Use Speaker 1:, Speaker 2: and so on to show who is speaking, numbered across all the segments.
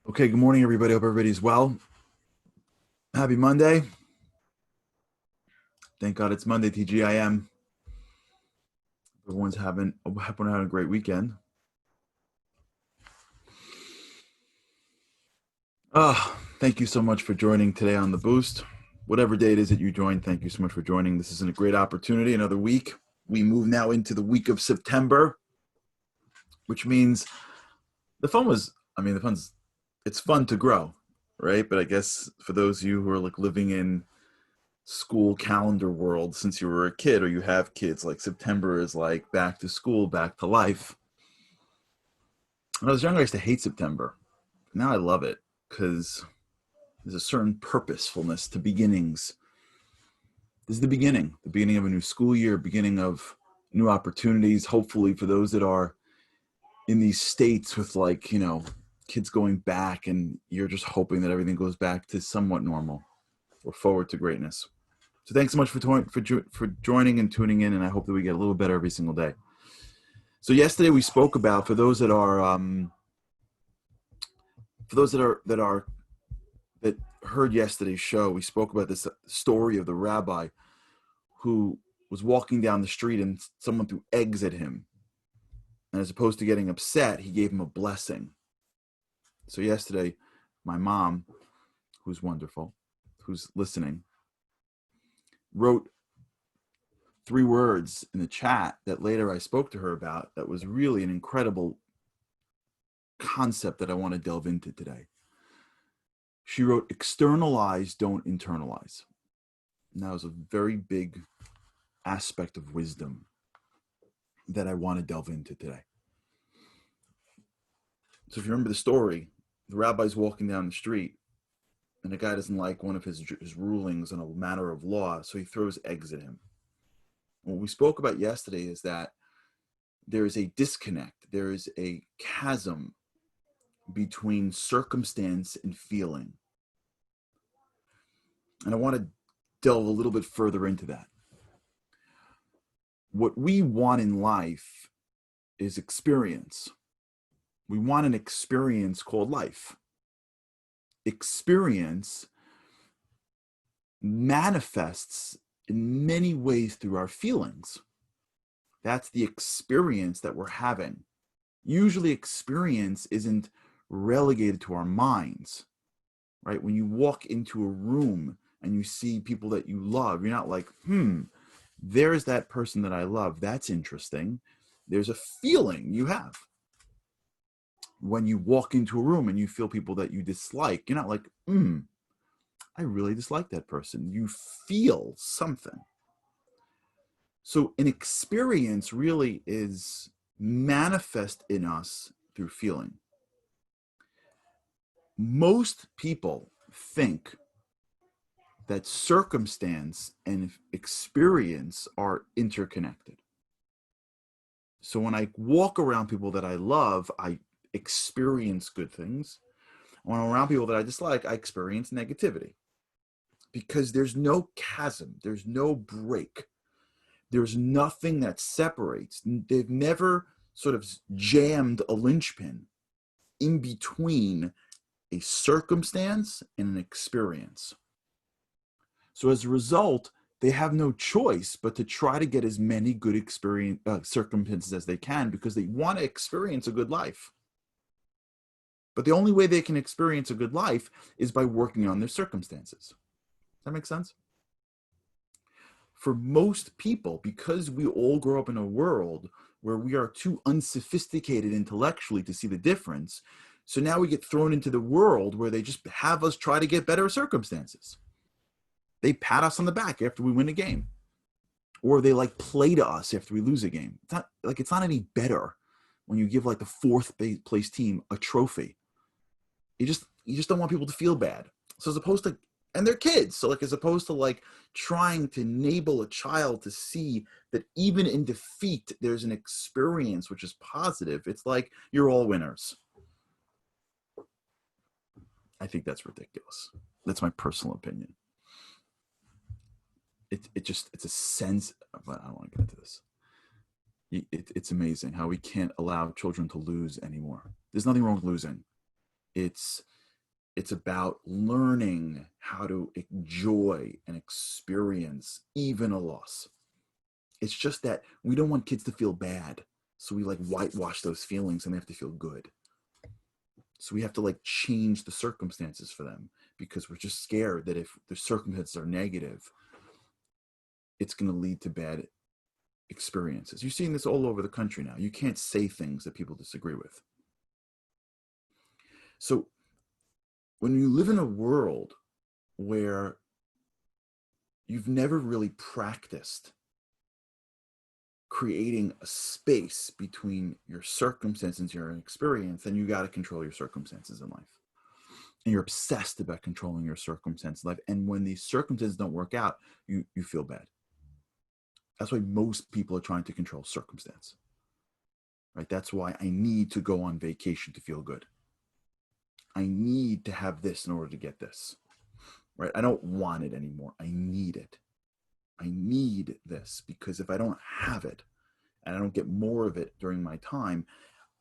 Speaker 1: Okay, good morning, everybody. Hope everybody's well. Happy Monday. Thank God it's Monday, TGIM. Everyone's having a great weekend. Thank you so much for joining today on The Boost. Whatever day it is that you joined, thank you so much for joining. This is a great opportunity, another week. We move now into the week of September, which means the fun's, it's fun to grow, right? But I guess for those of you who are like living in school calendar world since you were a kid or you have kids, like September is like back to school, back to life. When I was younger, I used to hate September. Now I love it because there's a certain purposefulness to beginnings. This is the beginning of a new school year, beginning of new opportunities, hopefully for those that are in these states with kids going back, and you're just hoping that everything goes back to somewhat normal or forward to greatness. So thanks so much for joining and tuning in, and I hope that we get a little better every single day. So yesterday we spoke about, that heard yesterday's show, we spoke about this story of the rabbi who was walking down the street and someone threw eggs at him, and as opposed to getting upset, he gave him a blessing. So yesterday, my mom, who's wonderful, who's listening, wrote 3 words in the chat that later I spoke to her about that was really an incredible concept that I want to delve into today. She wrote, "Externalize, don't internalize." And that was a very big aspect of wisdom that I want to delve into today. So if you remember the story, the rabbi's walking down the street and a guy doesn't like one of his rulings on a matter of law, so he throws eggs at him. What we spoke about yesterday is that there is a disconnect, there is a chasm between circumstance and feeling. And I want to delve a little bit further into that. What we want in life is experience. We want an experience called life. Experience manifests in many ways through our feelings. That's the experience that we're having. Usually experience isn't relegated to our minds, right? When you walk into a room and you see people that you love, you're not like, there's that person that I love. That's interesting. There's a feeling you have. When you walk into a room and you feel people that you dislike, you're not like, I really dislike that person. You feel something. So an experience really is manifest in us through feeling. Most people think that circumstance and experience are interconnected. So when I walk around people that I love, I experience good things. When I'm around people that I dislike, I experience negativity. Because there's no chasm, there's no break. There's nothing that separates. They've never sort of jammed a linchpin in between a circumstance and an experience. So as a result, they have no choice but to try to get as many good circumstances as they can, because they want to experience a good life. But the only way they can experience a good life is by working on their circumstances. Does that make sense? For most people, because we all grow up in a world where we are too unsophisticated intellectually to see the difference, so now we get thrown into the world where they just have us try to get better circumstances. They pat us on the back after we win a game, or they play to us after we lose a game. It's not any better when you give the fourth place team a trophy. You just don't want people to feel bad. So as opposed to, and they're kids, so as opposed to trying to enable a child to see that even in defeat there's an experience which is positive, it's like you're all winners. I think that's ridiculous. That's my personal opinion. It's a sense, but I don't want to get into this. It's amazing how we can't allow children to lose anymore. There's nothing wrong with losing. It's It's about learning how to enjoy and experience even a loss. It's just that we don't want kids to feel bad. So we like whitewash those feelings and they have to feel good. So we have to like change the circumstances for them because we're just scared that if the circumstances are negative, it's going to lead to bad experiences. You're seeing this all over the country now. You can't say things that people disagree with. So when you live in a world where you've never really practiced creating a space between your circumstances and your experience, then you got to control your circumstances in life. And you're obsessed about controlling your circumstances in life. And when these circumstances don't work out, you feel bad. That's why most people are trying to control circumstance. Right? That's why I need to go on vacation to feel good. I need to have this in order to get this. Right? I don't want it anymore. I need it. I need this because if I don't have it and I don't get more of it during my time,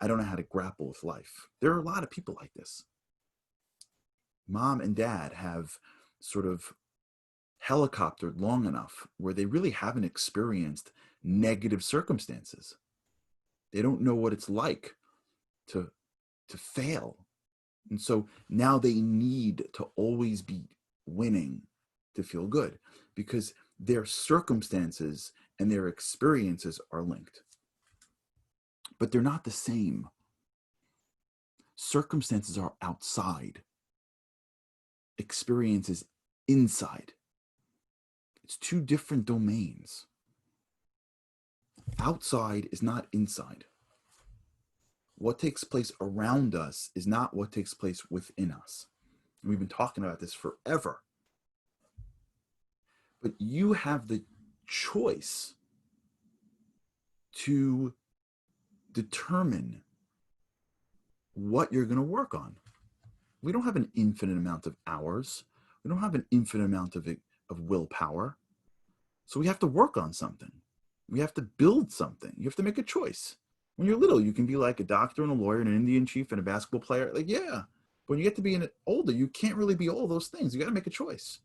Speaker 1: I don't know how to grapple with life. There are a lot of people like this. Mom and dad have sort of helicoptered long enough where they really haven't experienced negative circumstances. They don't know what it's like to fail. And so now they need to always be winning to feel good because their circumstances and their experiences are linked. But they're not the same. Circumstances are outside. Experiences inside. It's two different domains. Outside is not inside. What takes place around us is not what takes place within us. We've been talking about this forever. But you have the choice to determine what you're going to work on. We don't have an infinite amount of hours. We don't have an infinite amount of willpower. So we have to work on something. We have to build something. You have to make a choice. When you're little, you can be like a doctor and a lawyer and an Indian chief and a basketball player. Like, yeah. But when you get to be older, you can't really be all those things. You got to make a choice.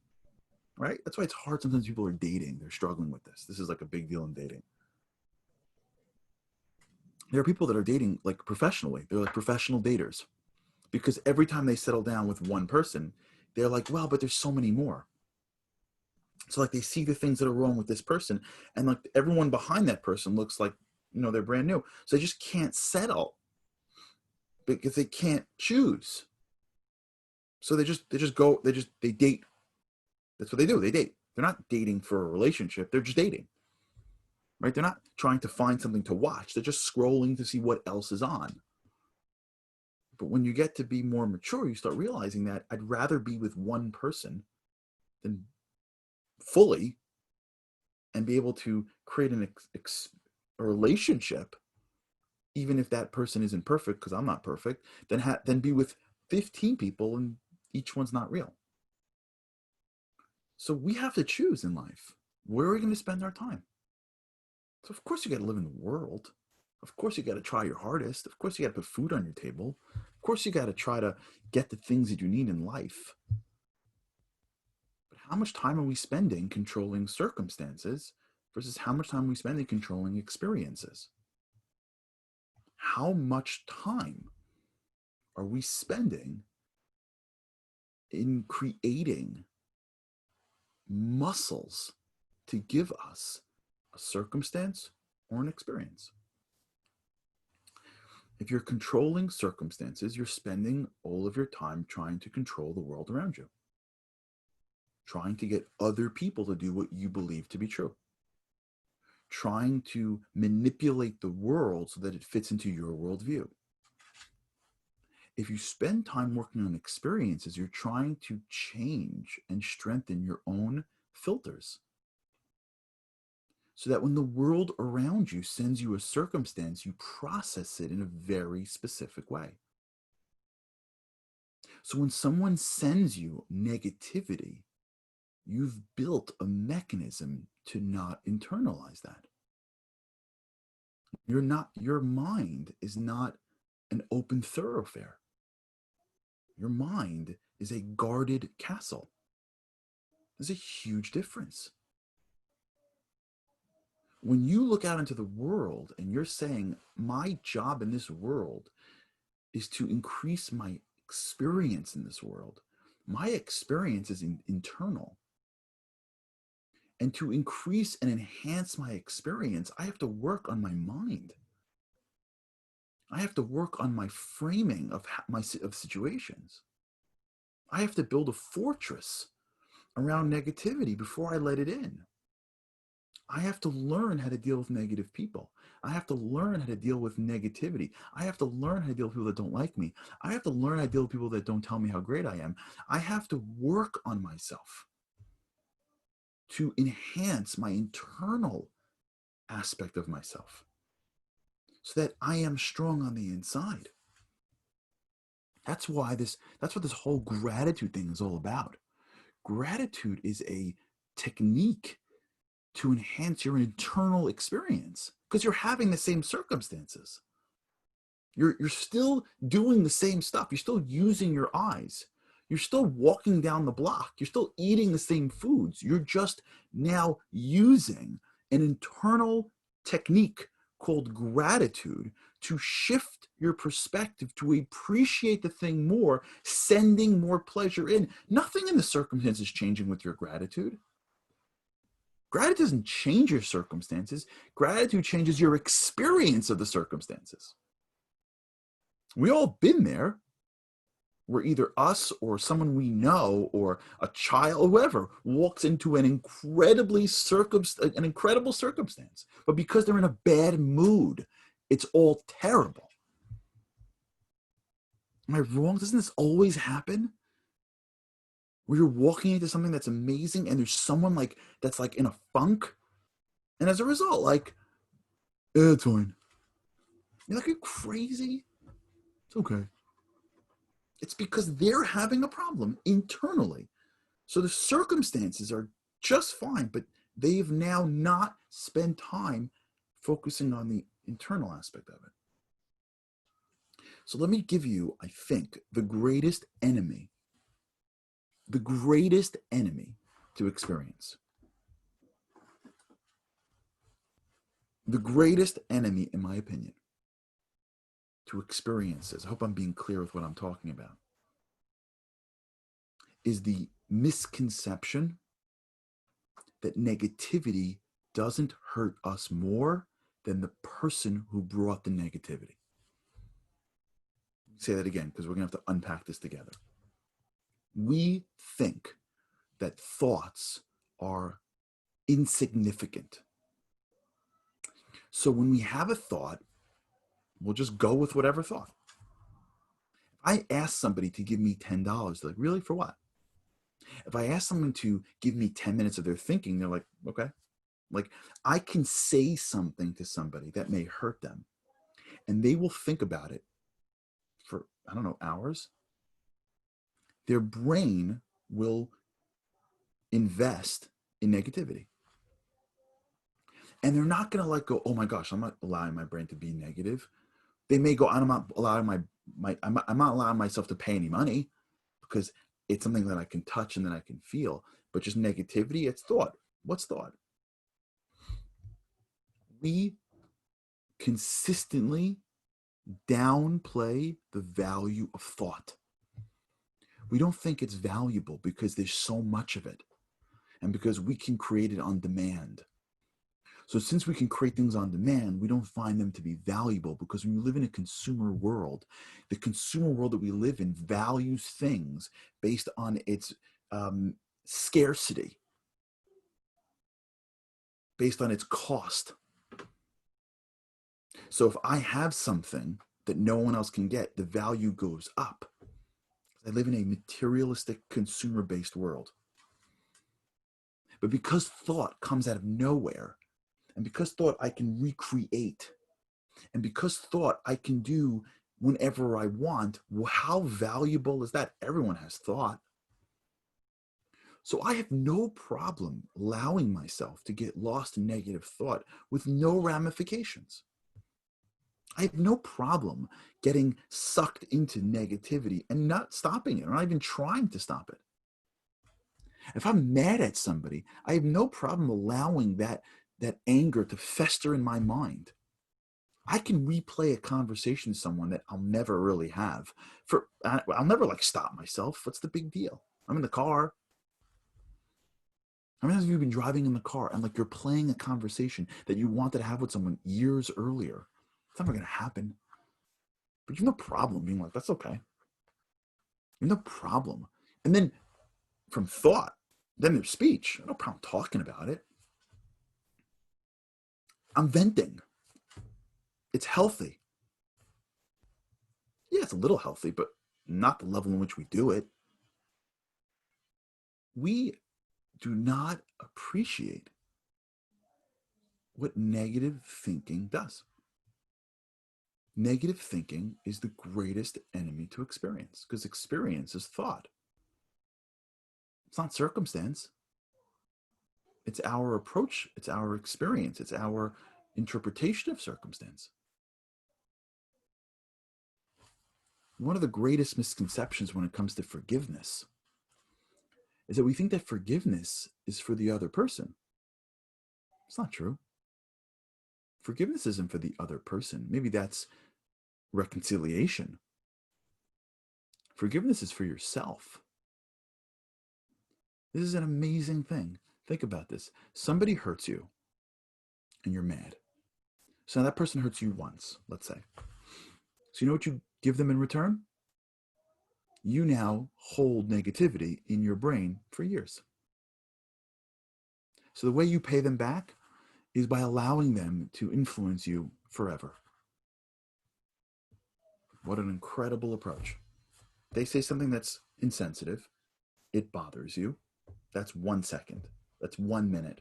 Speaker 1: Right? That's why it's hard. Sometimes people are dating. They're struggling with this. This is like a big deal in dating. There are people that are dating like professionally. They're like professional daters. Because every time they settle down with one person, they're like, well, but there's so many more. So like they see the things that are wrong with this person and like everyone behind that person looks like, they're brand new. So they just can't settle because they can't choose. So they date. That's what they do. They date. They're not dating for a relationship. They're just dating. Right? They're not trying to find something to watch. They're just scrolling to see what else is on. But when you get to be more mature, you start realizing that I'd rather be with one person than fully and be able to create a relationship, even if that person isn't perfect, because I'm not perfect, than be with 15 people and each one's not real. So we have to choose in life. Where are we going to spend our time? So of course you got to live in the world. Of course you got to try your hardest. Of course you got to put food on your table. Of course you got to try to get the things that you need in life. But how much time are we spending controlling circumstances versus how much time are we spending controlling experiences? How much time are we spending in creating muscles to give us a circumstance or an experience? If you're controlling circumstances, you're spending all of your time trying to control the world around you, trying to get other people to do what you believe to be true, trying to manipulate the world so that it fits into your worldview. If you spend time working on experiences, you're trying to change and strengthen your own filters so that when the world around you sends you a circumstance, you process it in a very specific way. So when someone sends you negativity, you've built a mechanism to not internalize that. Your mind is not an open thoroughfare. Your mind is a guarded castle. There's a huge difference. When you look out into the world and you're saying, my job in this world is to increase my experience in this world. My experience is internal. And to increase and enhance my experience, I have to work on my mind. I have to work on my framing of situations. I have to build a fortress around negativity before I let it in. I have to learn how to deal with negative people. I have to learn how to deal with negativity. I have to learn how to deal with people that don't like me. I have to learn how to deal with people that don't tell me how great I am. I have to work on myself to enhance my internal aspect of myself so that I am strong on the inside. That's what this whole gratitude thing is all about. Gratitude is a technique to enhance your internal experience because you're having the same circumstances. You're still doing the same stuff. You're still using your eyes. You're still walking down the block. You're still eating the same foods. You're just now using an internal technique called gratitude to shift your perspective, to appreciate the thing more, sending more pleasure in. Nothing in the circumstances is changing with your gratitude. Gratitude doesn't change your circumstances. Gratitude changes your experience of the circumstances. We all been there where either us or someone we know or a child, whoever, walks into an incredible circumstance. But because they're in a bad mood, it's all terrible. Am I wrong? Doesn't this always happen? Where you're walking into something that's amazing and there's someone that's in a funk. And as a result, it's fine. You're like, are you crazy? It's okay. It's because they're having a problem internally. So the circumstances are just fine, but they've now not spent time focusing on the internal aspect of it. So let me give you, I think, the greatest enemy to experience. The greatest enemy, in my opinion, to experiences, I hope I'm being clear with what I'm talking about, is the misconception that negativity doesn't hurt us more than the person who brought the negativity. Say that again, because we're going to have to unpack this together. We think that thoughts are insignificant. So when we have a thought, we'll just go with whatever thought. If I ask somebody to give me $10, they're like, really, for what? If I ask someone to give me 10 minutes of their thinking, they're like, okay. I can say something to somebody that may hurt them, and they will think about it for, hours. Their brain will invest in negativity. And they're not going to go, oh my gosh, I'm not allowing my brain to be negative. They may go, I'm not allowing I'm not allowing myself to pay any money because it's something that I can touch and that I can feel. But just negativity, it's thought. What's thought? We consistently downplay the value of thought. We don't think it's valuable because there's so much of it and because we can create it on demand. So since we can create things on demand, we don't find them to be valuable because when you live in a consumer world, the consumer world that we live in values things based on its scarcity, based on its cost. So if I have something that no one else can get, the value goes up. I live in a materialistic, consumer-based world. But because thought comes out of nowhere, and because thought I can recreate, and because thought I can do whenever I want, well, how valuable is that? Everyone has thought. So I have no problem allowing myself to get lost in negative thought with no ramifications. I have no problem getting sucked into negativity and not stopping it, or not even trying to stop it. If I'm mad at somebody, I have no problem allowing that anger to fester in my mind. I can replay a conversation with someone that I'll never really have. I'll never like stop myself. What's the big deal? I'm in the car. How many times have you been driving in the car and like you're playing a conversation that you wanted to have with someone years earlier? It's never going to happen. But you have no problem being like, that's okay. You have no problem. And then from thought, then there's speech. No problem talking about it. I'm venting. It's healthy. Yeah, it's a little healthy, but not the level in which we do it. We do not appreciate what negative thinking does. Negative thinking is the greatest enemy to experience because experience is thought. It's not circumstance. It's our approach. It's our experience. It's our interpretation of circumstance. One of the greatest misconceptions when it comes to forgiveness is that we think that forgiveness is for the other person. It's not true. Forgiveness isn't for the other person. Maybe that's reconciliation. Forgiveness is for yourself. This is an amazing thing. Think about this. Somebody hurts you and you're mad. So now that person hurts you once, let's say. So you know what you give them in return? You now hold negativity in your brain for years. So the way you pay them back is by allowing them to influence you forever. What an incredible approach. They say something that's insensitive. It bothers you. That's 1 second. That's 1 minute.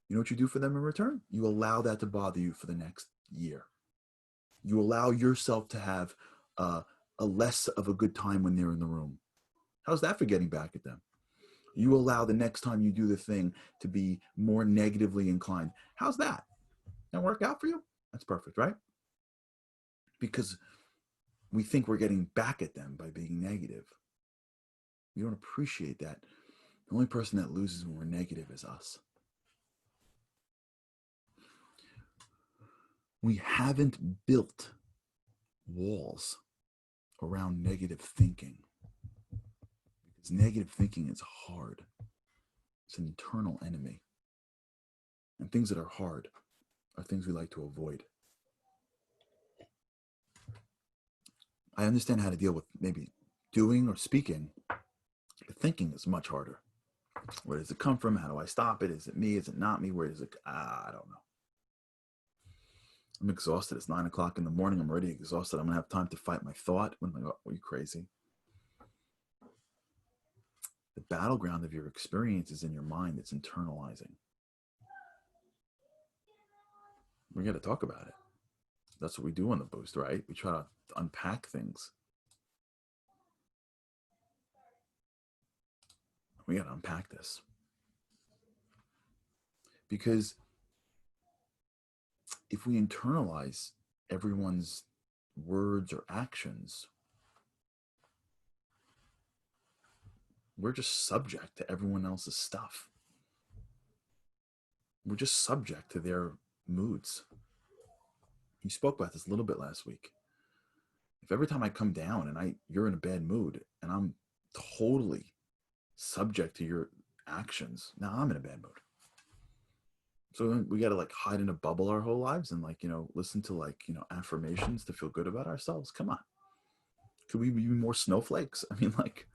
Speaker 1: You know what you do for them in return? You allow that to bother you for the next year. You allow yourself to have a less of a good time when they're in the room. How's that for getting back at them? You allow the next time you do the thing to be more negatively inclined. How's that? That work out for you? That's perfect, right? Because we think we're getting back at them by being negative. We don't appreciate that. The only person that loses when we're negative is us. We haven't built walls around negative thinking because negative thinking is hard. It's an internal enemy. And things that are hard are things we like to avoid. I understand how to deal with maybe doing or speaking, but thinking is much harder. Where does it come from? How do I stop it? Is it me? Is it not me? Where does it? I don't know. I'm exhausted. It's 9 o'clock in the morning. I'm already exhausted. I'm going to have time to fight my thought. I'm like, oh, are you crazy? The battleground of your experience is in your mind. It's internalizing. We got to talk about it. That's what we do on the boost, right? We try to unpack things. We got to unpack this. Because if we internalize everyone's words or actions, we're just subject to everyone else's stuff. We're just subject to their moods. You spoke about this a little bit last week. If every time I come down and you're in a bad mood and I'm totally subject to your actions, now I'm in a bad mood. So we got to like hide in a bubble our whole lives and like, listen to affirmations to feel good about ourselves. Come on. Could we be more snowflakes? I mean, like,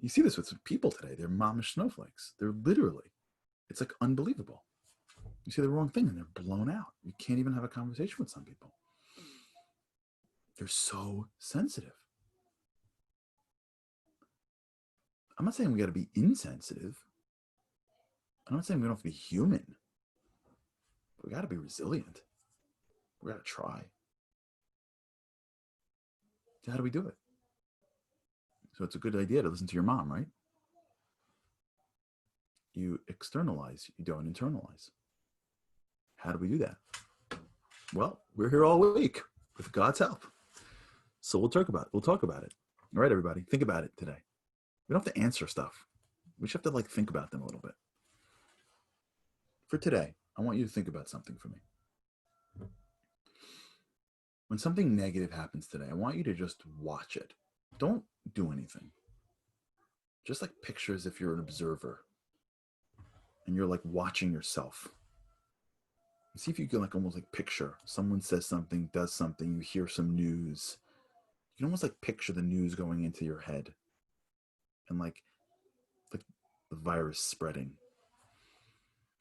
Speaker 1: you see this with people today. They're mamish snowflakes. They're literally, it's like unbelievable. You say the wrong thing and they're blown out. You can't even have a conversation with some people. They're so sensitive. I'm not saying we got to be insensitive. I'm not saying we don't have to be human. But we got to be resilient. We got to try. So how do we do it? So it's a good idea to listen to your mom, right? You externalize, you don't internalize. How do we do that? Well, we're here all week with God's help. So we'll talk about it. All right, everybody, think about it today. We don't have to answer stuff. We just have to think about them a little bit. For today, I want you to think about something for me. When something negative happens today, I want you to just watch it. Don't do anything. Just picture as if you're an observer and you're watching yourself. See if you can almost picture someone says something, does something, you hear some news. You can almost picture the news going into your head and the virus spreading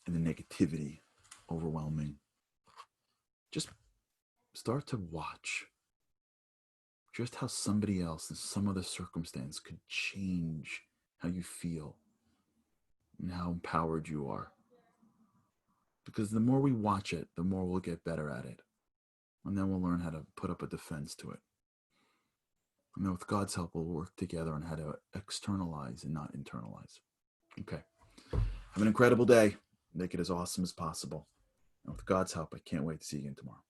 Speaker 1: and the negativity overwhelming. Just start to watch just how somebody else in some other circumstance could change how you feel and how empowered you are. Because the more we watch it, the more we'll get better at it. And then we'll learn how to put up a defense to it. And then with God's help, we'll work together on how to externalize and not internalize. Okay. Have an incredible day. Make it as awesome as possible. And with God's help, I can't wait to see you again tomorrow.